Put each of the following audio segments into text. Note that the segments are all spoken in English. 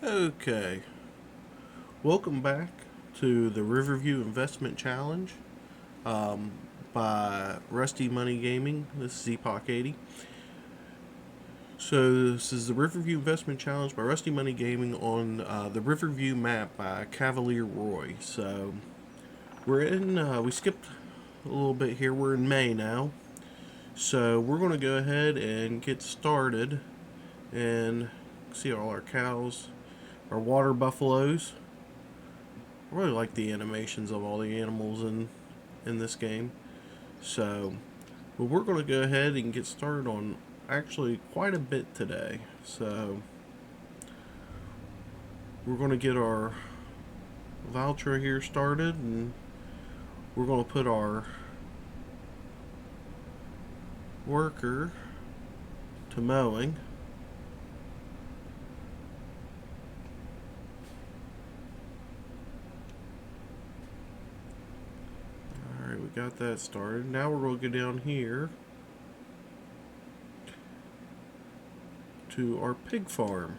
Okay, welcome back to the Riverview Investment Challenge by Rusty Money Gaming. This is Epoch 80. So this is the Riverview Investment Challenge by Rusty Money Gaming on the Riverview map by Cavalier Roy. So we're we skipped a little bit here. We're in May now. So we're going to go ahead and get started and see all our cows, our water buffaloes. I really like the animations of all the animals in this game. So, but we're going to go ahead and get started on actually quite a bit today. So, we're going to get our voucher here started, and we're going to put our worker to mowing. Alright, we got that started. Now we're going to go down here to our pig farm.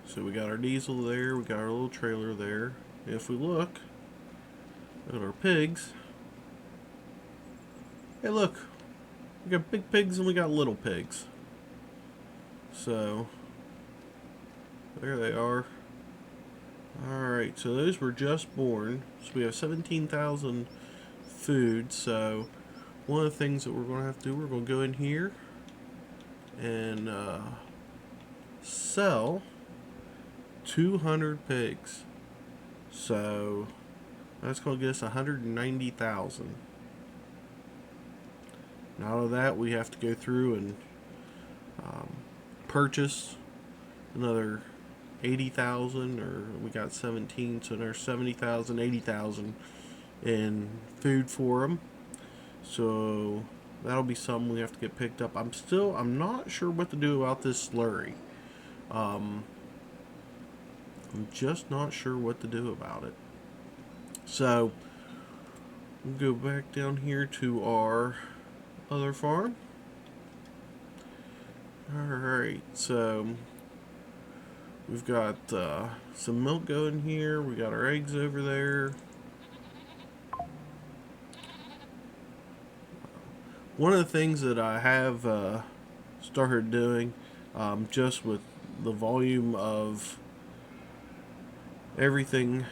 So we got our diesel there, we got our little trailer there. If we look at our pigs, hey look, we got big pigs and we got little pigs. So there they are. Alright, so those were just born. So we have 17,000 food. So one of the things that we're going to have to do, we're going to go in here and sell 200 pigs. So that's going to get us 190,000. Now out of that, we have to go through and purchase another 80,000, or we got 17, so there's 70,000, 80,000 in food for them. So that'll be something we have to get picked up. I'm not sure what to do about this slurry. I'm just not sure what to do about it. So we'll go back down here to our other farm. Alright, so we've got some milk going here. We got our eggs over there. One of the things that I have started doing, just with the volume of everything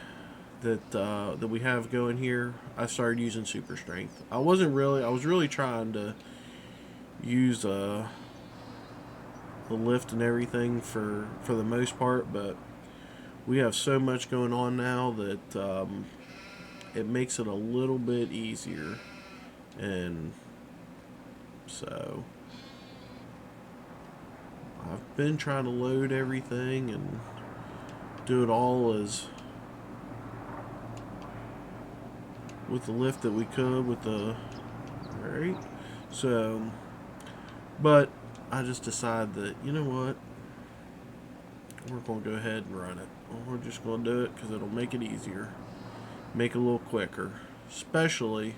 that we have going here, I started using super strength. I was really trying to use the lift and everything for the most part, but we have so much going on now that it makes it a little bit easier. And so I've been trying to load everything and do it all as with the lift that we could with the alright. So but I just decided that, you know what, we're going to go ahead and run it. We're just going to do it because it'll make it easier, make it a little quicker, especially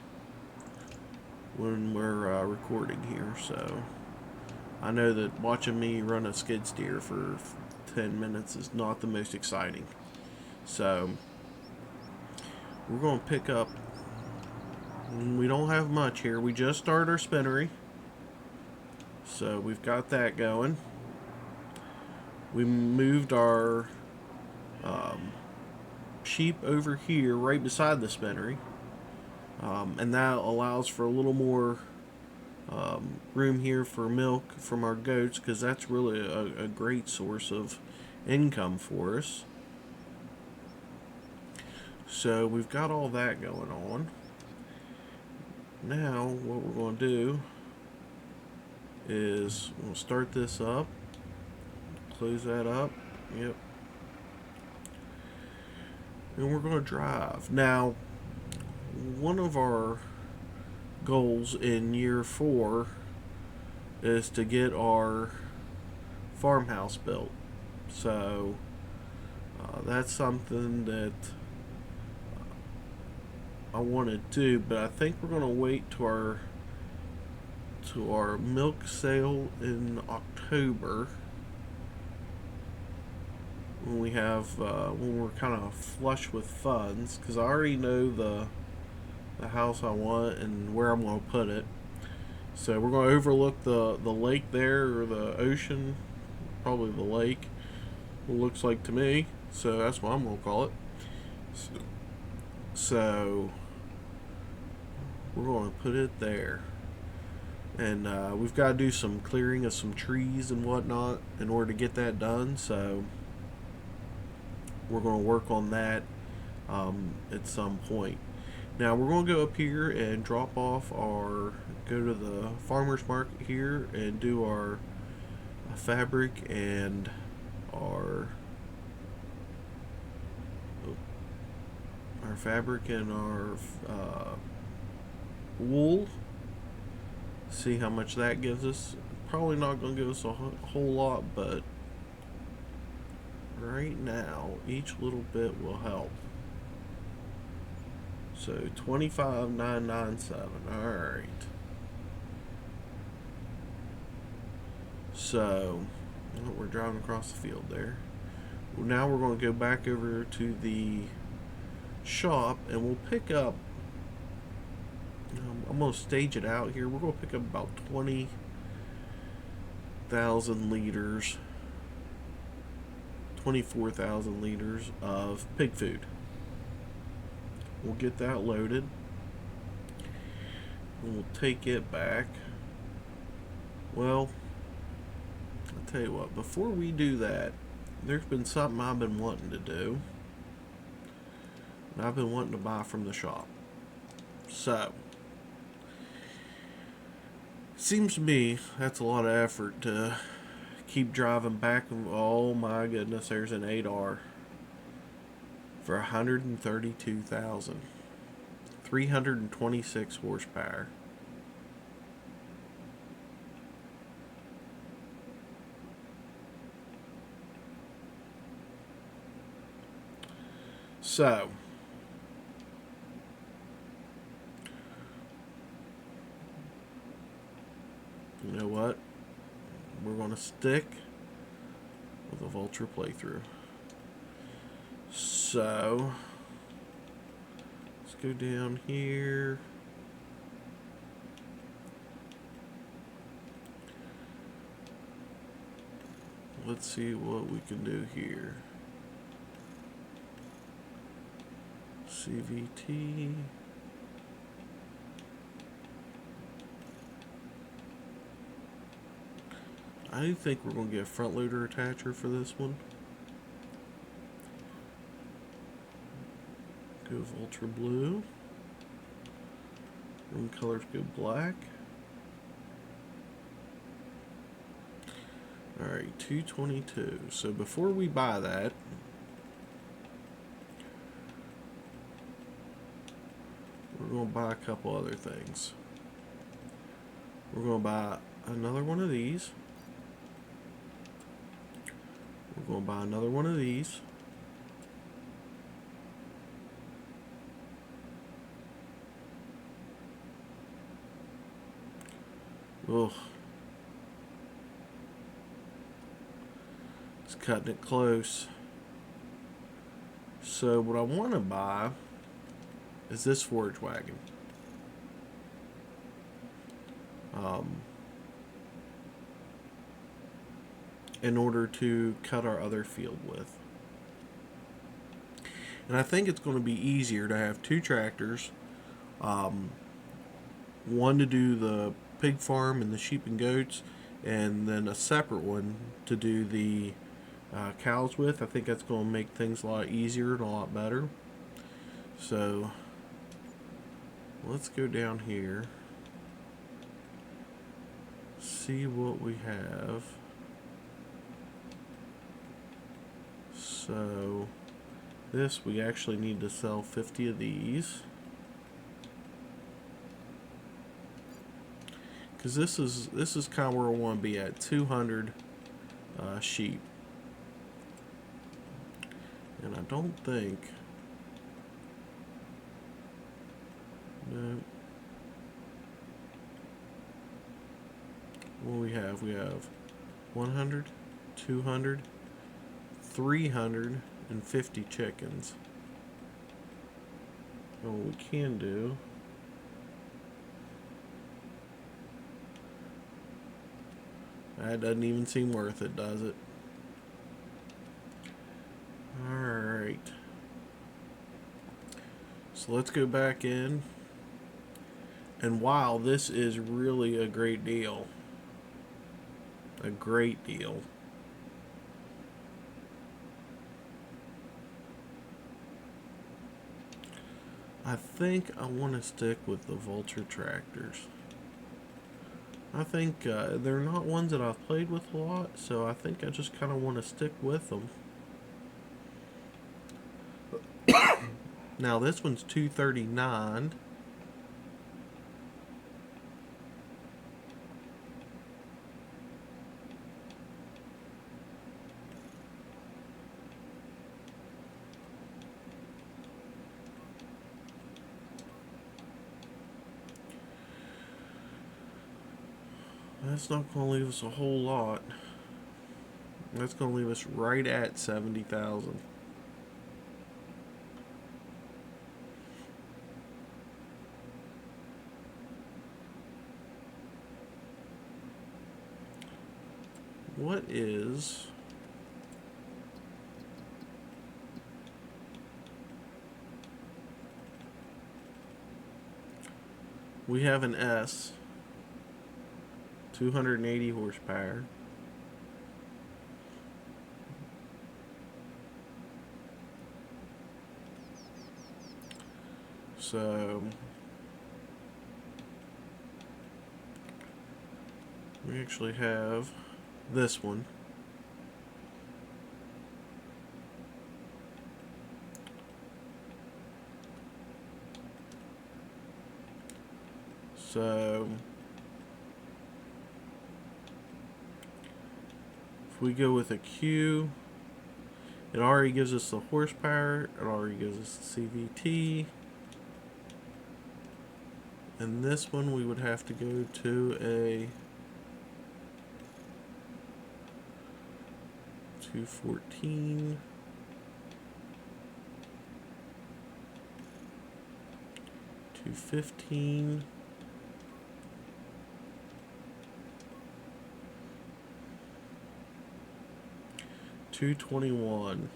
when we're recording here. So I know that watching me run a skid steer for 10 minutes is not the most exciting. So we're going to pick up, we don't have much here. We just started our spinnery. So we've got that going. We moved our sheep over here right beside the spinnery. And that allows for a little more room here for milk from our goats, because that's really a great source of income for us. So we've got all that going on. Now what we're going to do is we'll start this up, close that up, yep, and we're going to drive. Now, one of our goals in year 4 is to get our farmhouse built. So that's something that I want to do, but I think we're going to wait to our milk sale in October when we have when we're kind of flush with funds, because I already know the house I want and where I'm going to put it. So we're going to overlook the lake there, or the ocean, probably the lake. It looks like to me, so that's what I'm going to call it. So we're going to put it there. And we've got to do some clearing of some trees and whatnot in order to get that done. So we're going to work on that at some point. Now we're going to go up here and drop off go to the farmer's market here and do our fabric and our wool. See how much that gives us. Probably not going to give us a whole lot, but right now each little bit will help. So 25,997. All right. So we're driving across the field there. Well, now we're going to go back over to the shop and we'll pick up. I'm going to stage it out here. We're going to pick up about 20,000 liters, 24,000 liters of pig food. We'll get that loaded. And we'll take it back. Well, I'll tell you what, before we do that, there's been something I've been wanting to do. And I've been wanting to buy from the shop. So, seems to me that's a lot of effort to keep driving back. Oh my goodness, there's an 8R for 132,000, 326 horsepower. So you know what? We're going to stick with a Vulture playthrough. So let's go down here. Let's see what we can do here. CVT. I think we're going to get a front loader attacher for this one. Go Ultra Blue. Room colors go black. Alright, 222. So before we buy that, we're going to buy a couple other things. We're going to buy another one of these. We're going to buy another one of these. Ugh. It's cutting it close. So what I want to buy is this forage wagon. In order to cut our other field with. And I think it's going to be easier to have two tractors. One to do the pig farm and the sheep and goats, and then a separate one to do the cows with. I think that's going to make things a lot easier and a lot better. So let's go down here, see what we have. So this, we actually need to sell 50 of these, because this is kind of where I want to be at, 200 sheep. And I don't think, no, what we have 100, 200, 350 chickens. And what we can do, that doesn't even seem worth it, does it? Alright. So let's go back in. And wow, this is really a great deal. A great deal. I think I want to stick with the Vulture tractors. I think they're not ones that I've played with a lot, so I think I just kind of want to stick with them. Now this one's $239. That's not going to leave us a whole lot. That's going to leave us right at 70,000. What is... We have an S. 280 horsepower. So we actually have this one. So if we go with a Q, it already gives us the horsepower, it already gives us the CVT. And this one we would have to go to a 214. 215. $221.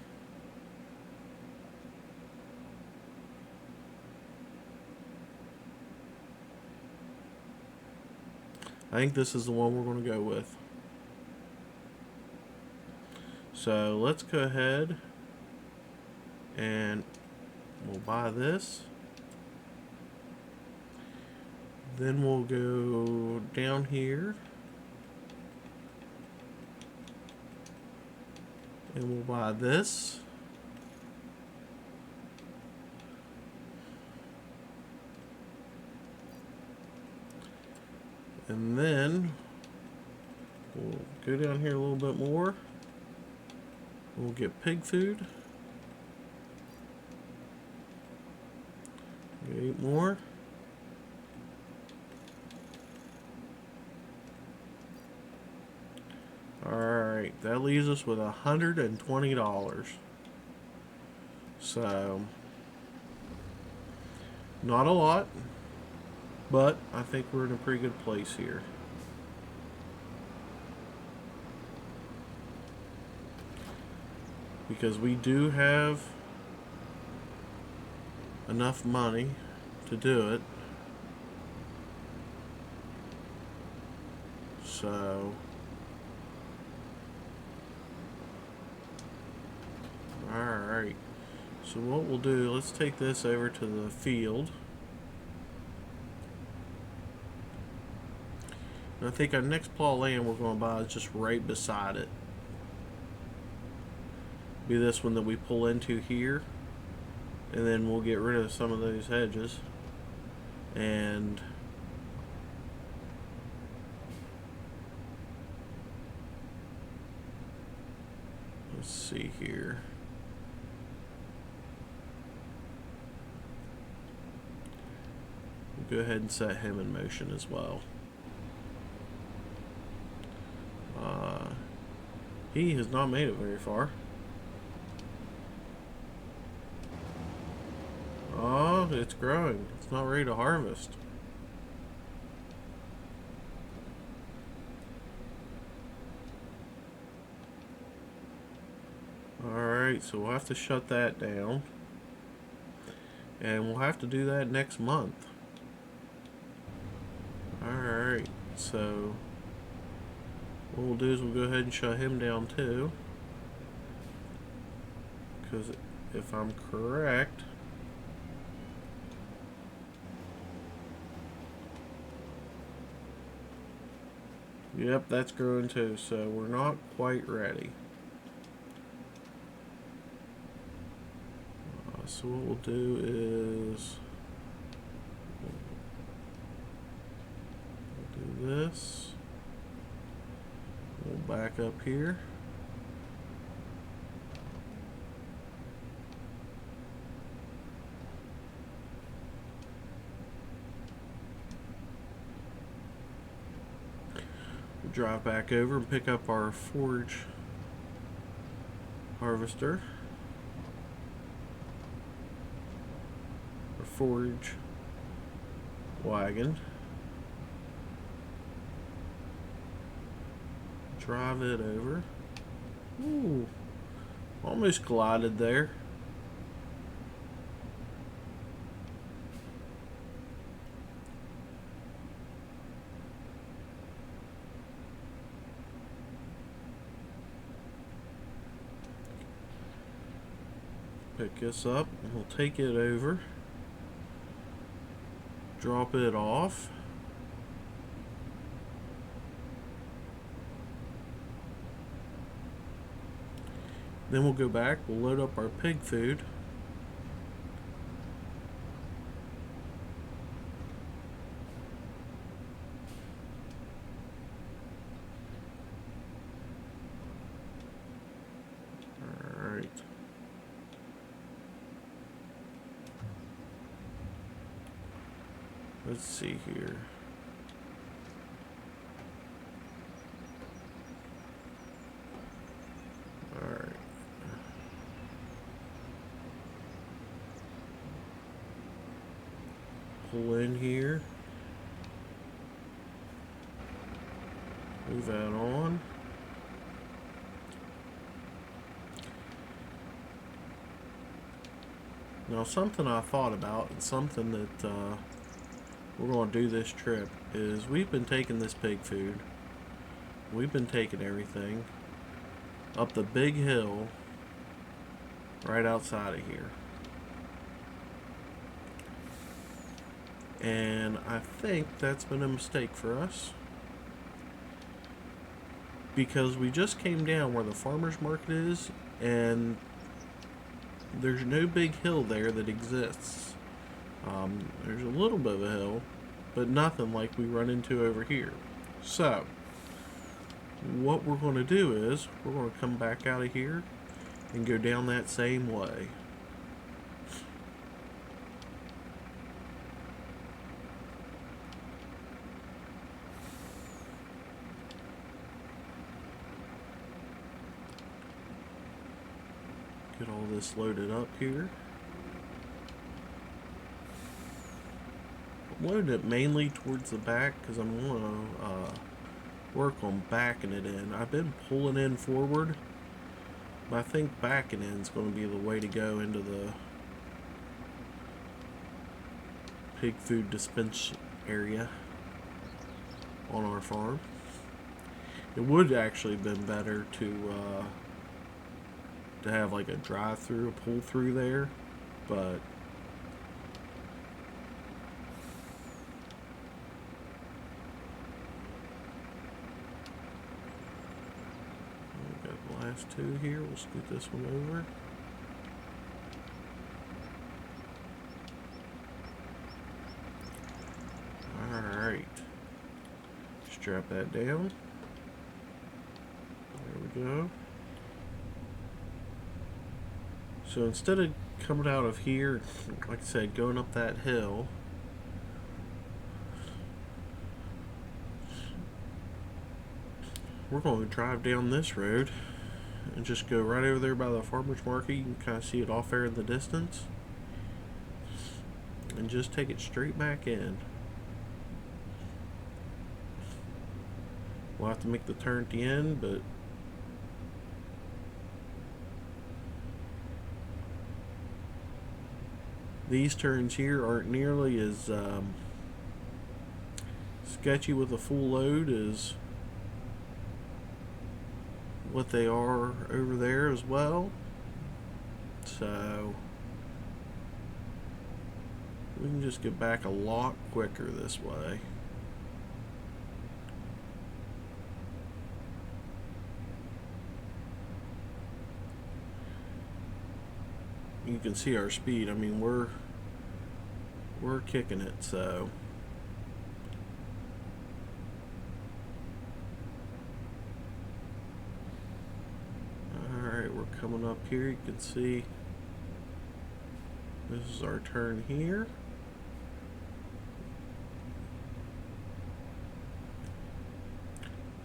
I think this is the one we're going to go with. So let's go ahead and we'll buy this. Then we'll go down here and we'll buy this. And then we'll go down here a little bit more. We'll get pig food. 8 more. Alright, that leaves us with $120. So, not a lot, but I think we're in a pretty good place here. Because we do have enough money to do it. So, alright. So what we'll do, let's take this over to the field. And I think our next plot of land we're going to buy is just right beside it. Be this one that we pull into here. And then we'll get rid of some of those hedges. And let's see here. We'll go ahead and set him in motion as well. He has not made it very far. look, it's growing. It's not ready to harvest. Alright, so we'll have to shut that down. And we'll have to do that next month. Alright, so what we'll do is we'll go ahead and shut him down too. Because if I'm correct, yep, that's growing too, so we're not quite ready. So what we'll do is we'll do this. We'll back up here. We'll drive back over and pick up our forage harvester. Forage wagon. Drive it over. Ooh, almost glided there. Pick this up and we'll take it over. Drop it off. Then we'll go back, we'll load up our pig food. Alright. Let's see here. Alright. Pull in here. Move that on. Now something I thought about, and something that we're going to do this trip, is we've been taking this pig food, we've been taking everything up the big hill right outside of here. And I think that's been a mistake for us, because we just came down where the farmer's market is, and there's no big hill there that exists. There's a little bit of a hill, but nothing like we run into over here. So what we're going to do is we're going to come back out of here and go down that same way. Get all this loaded up here. I'm loading it mainly towards the back because I'm going to work on backing it in. I've been pulling in forward, but I think backing in is going to be the way to go into the pig food dispense area on our farm. It would actually have been better to have like a drive-through, a pull-through there, but we've got the last two here. We'll scoot this one over. Alright, strap that down. There we go. So instead of coming out of here, like I said, going up that hill, we're going to drive down this road and just go right over there by the farmer's market. You can kind of see it off there in the distance. and just take it straight back in. We'll have to make the turn at the end, but these turns here aren't nearly as sketchy with a full load as what they are over there as well. So we can just get back a lot quicker this way. You can see our speed. I mean, we're kicking it. So all right, we're coming up here. You can see this is our turn here.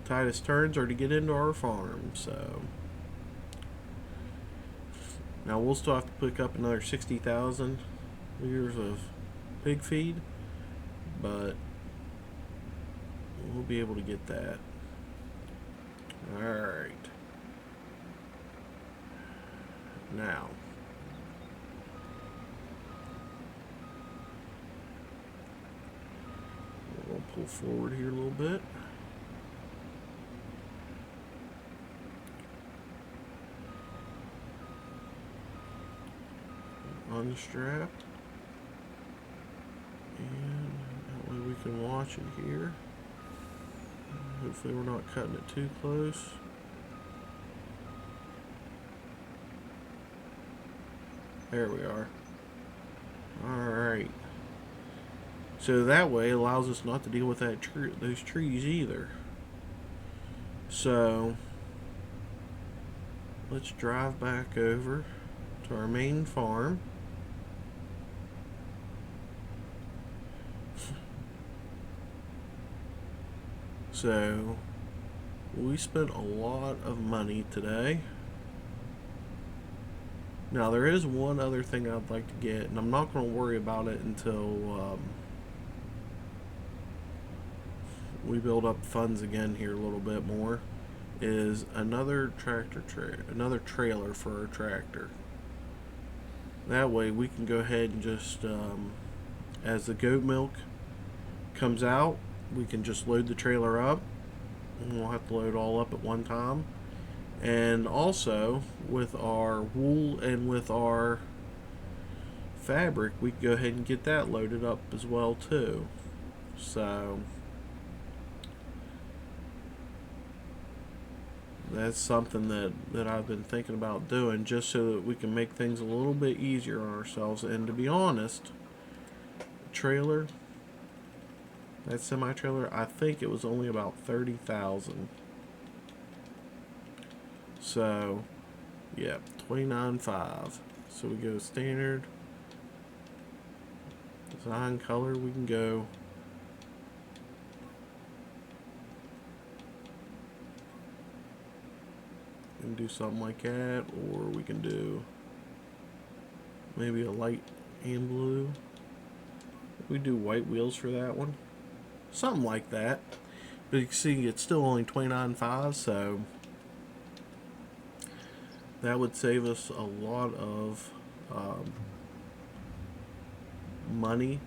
Tightest turns are to get into our farm. So now we'll still have to pick up another 60,000 liters of pig feed, but we'll be able to get that. Alright. Now, we'll pull forward here a little bit. Unstrap, and that way we can watch it here. Hopefully we're not cutting it too close. There we are. Alright, so that way it allows us not to deal with that those trees either. So let's drive back over to our main farm. So we spent a lot of money today. Now there is one other thing I'd like to get, and I'm not going to worry about it until we build up funds again here a little bit more, is another another trailer for our tractor. That way we can go ahead and just as the goat milk comes out, we can just load the trailer up, and we'll have to load all up at one time. And also with our wool and with our fabric, we can go ahead and get that loaded up as well too. So that's something that I've been thinking about doing, just so that we can make things a little bit easier on ourselves. And to be honest, trailer, that semi-trailer, I think it was only about 30,000. So, yeah, 29.5. So we go standard, design, color. We can go and do something like that, or we can do maybe a light and blue. We do white wheels for that one. Something like that. But you can see it's still only 29.5, so that would save us a lot of money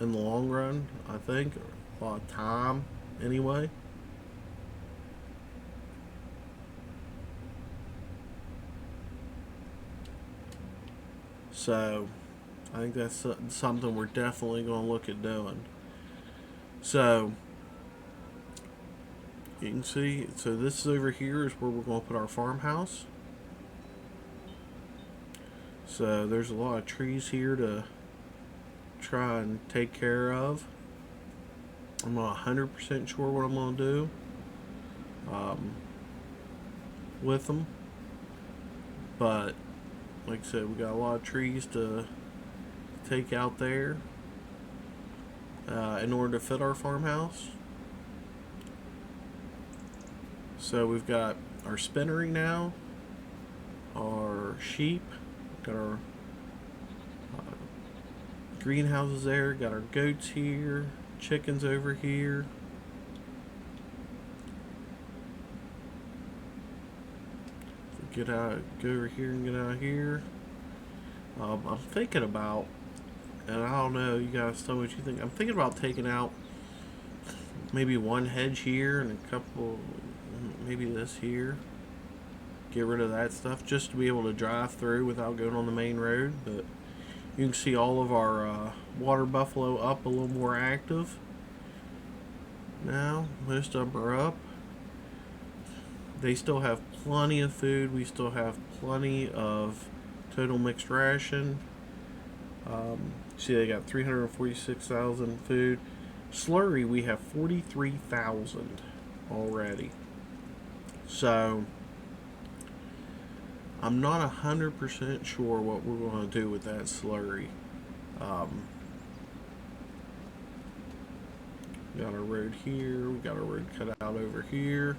in the long run, I think. A lot of time, anyway. So I think that's something we're definitely going to look at doing. So you can see, so this over here is where we're going to put our farmhouse. So there's a lot of trees here to try and take care of. I'm not 100% sure what I'm going to do with them, but like I said, we got a lot of trees to take out there in order to fit our farmhouse. So we've got our spinnery now, our sheep, got our greenhouses there. Got our goats here, chickens over here. Get out, go over here and get out here. I'm thinking about, and I don't know, you guys tell me what you think. I'm thinking about taking out maybe one hedge here and a couple, maybe this here. Get rid of that stuff just to be able to drive through without going on the main road. But you can see all of our water buffalo up a little more active. Now, most of them are up. They still have plenty of food. We still have plenty of total mixed ration. See, they got 346,000 food. Slurry, we have 43,000 already. So, I'm not 100% sure what we're going to do with that slurry. Got our road here. We got our road cut out over here.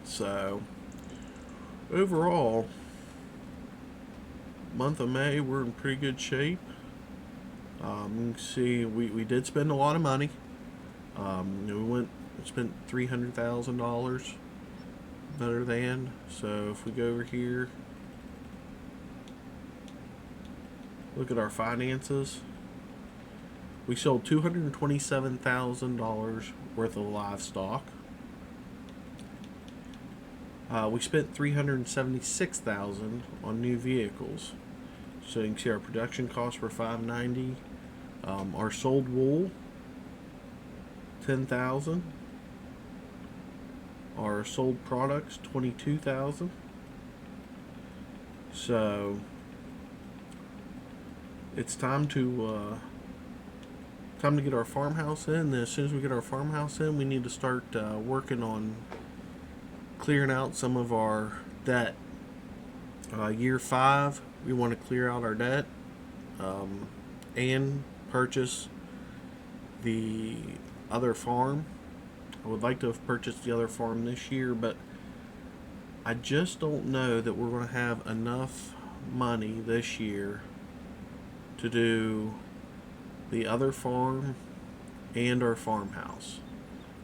So, overall, month of May, we're in pretty good shape. You can see we did spend a lot of money. We spent $300,000 better than. So if we go over here, look at our finances. We sold $227,000 worth of livestock. We spent $376,000 on new vehicles. So you can see our production costs were $590. Our sold wool, $10,000. Our sold products, $22,000. So it's time to get our farmhouse in. And as soon as we get our farmhouse in, we need to start working on clearing out some of our debt. Year 5, we want to clear out our debt and purchase the other farm. I would like to have purchased the other farm this year, but I just don't know that we're going to have enough money this year to do the other farm and our farmhouse.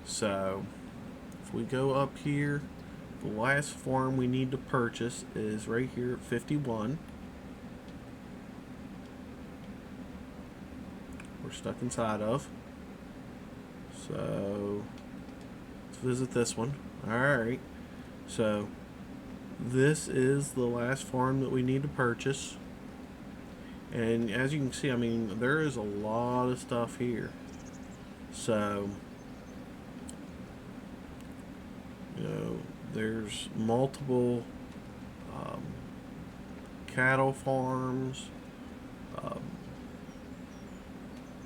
So if we go up here, the last farm we need to purchase is right here at 51. We're stuck inside of. So let's visit this one. Alright. So this is the last farm that we need to purchase. And as you can see, I mean, there is a lot of stuff here. So, you know, there's multiple cattle farms.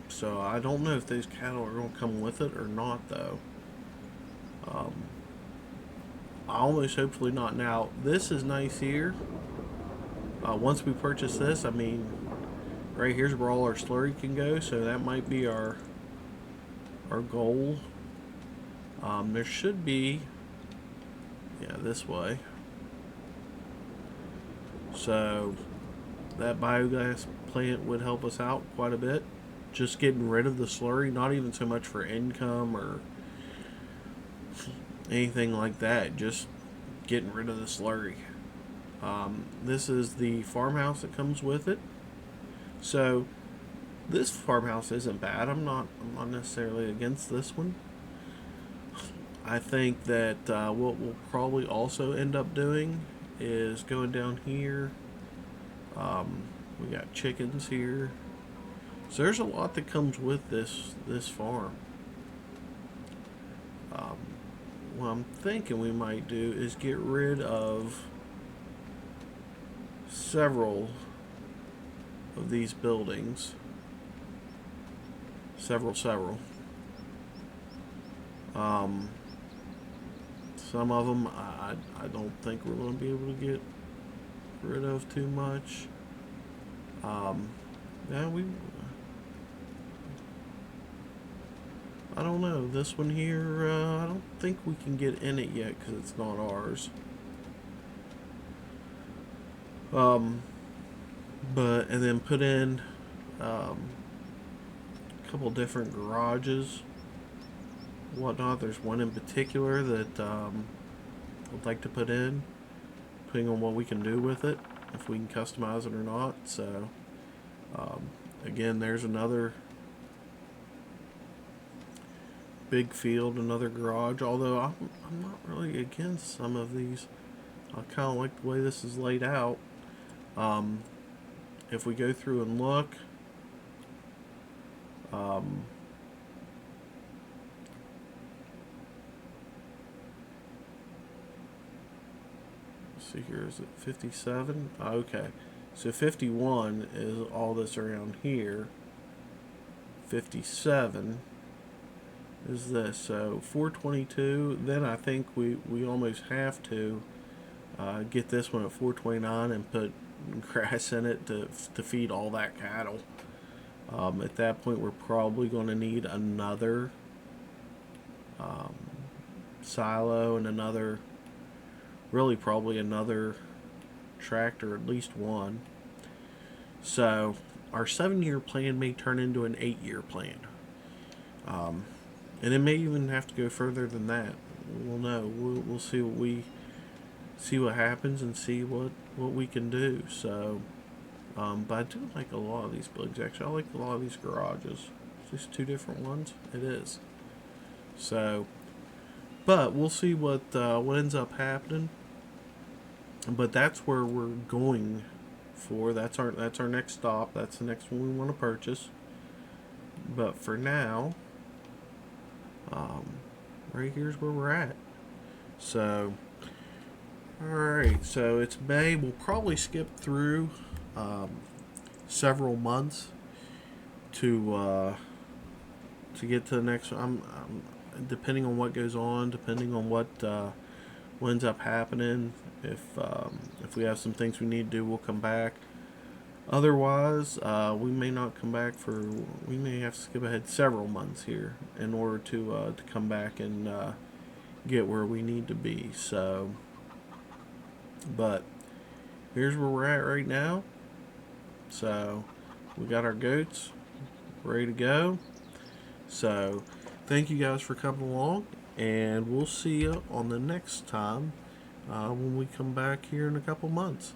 So I don't know if those cattle are going to come with it or not, though. I almost hopefully not. Now, this is nice here. Once we purchase this, I mean, right here's where all our slurry can go, so that might be our goal. There should be, yeah, this way. So that biogas plant would help us out quite a bit. Just getting rid of the slurry, not even so much for income or anything like that, just getting rid of the slurry. This is the farmhouse that comes with it. So this farmhouse isn't bad. I'm not necessarily against this one. I think that what we'll probably also end up doing is going down here. We got chickens here. So there's a lot that comes with this farm. What I'm thinking we might do is get rid of several of these buildings. Several. Some of them I don't think we're going to be able to get rid of too much. Yeah, I don't know. This one here, I don't think we can get in it yet because it's not ours. and then put in um, a couple different garages, whatnot. There's one in particular that I'd like to put in, depending on what we can do with it, if we can customize it or not. So um, again, there's another big field, another garage. Although I'm not really against some of these. I kind of like the way this is laid out. Um, if we go through and look, um, let's see here, is it 57? Okay, so 51 is all this around here. 57 is this. So 422. Then I think we almost have to get this one at 429 and put grass in it to feed all that cattle. At that point, we're probably going to need another um, silo and another, really probably another tractor, at least one. So our 7-year plan may turn into an 8-year plan. Um, and it may even have to go further than that. We'll know. We'll see what happens and see what we can do. So, but I do like a lot of these buildings. Actually, I like a lot of these garages. Just two different ones. It is. So, but we'll see what ends up happening. But that's where we're going for. That's our next stop. That's the next one we want to purchase. But for now, right here's where we're at. So, alright, so it's May. We'll probably skip through several months to get to the next one. Depending on what goes on, depending on what ends up happening. If we have some things we need to do, we'll come back. Otherwise, we may not come back for. We may have to skip ahead several months here in order to come back and get where we need to be. So, but here's where we're at right now. So, we got our goats ready to go. So, thank you guys for coming along, and we'll see you on the next time when we come back here in a couple months.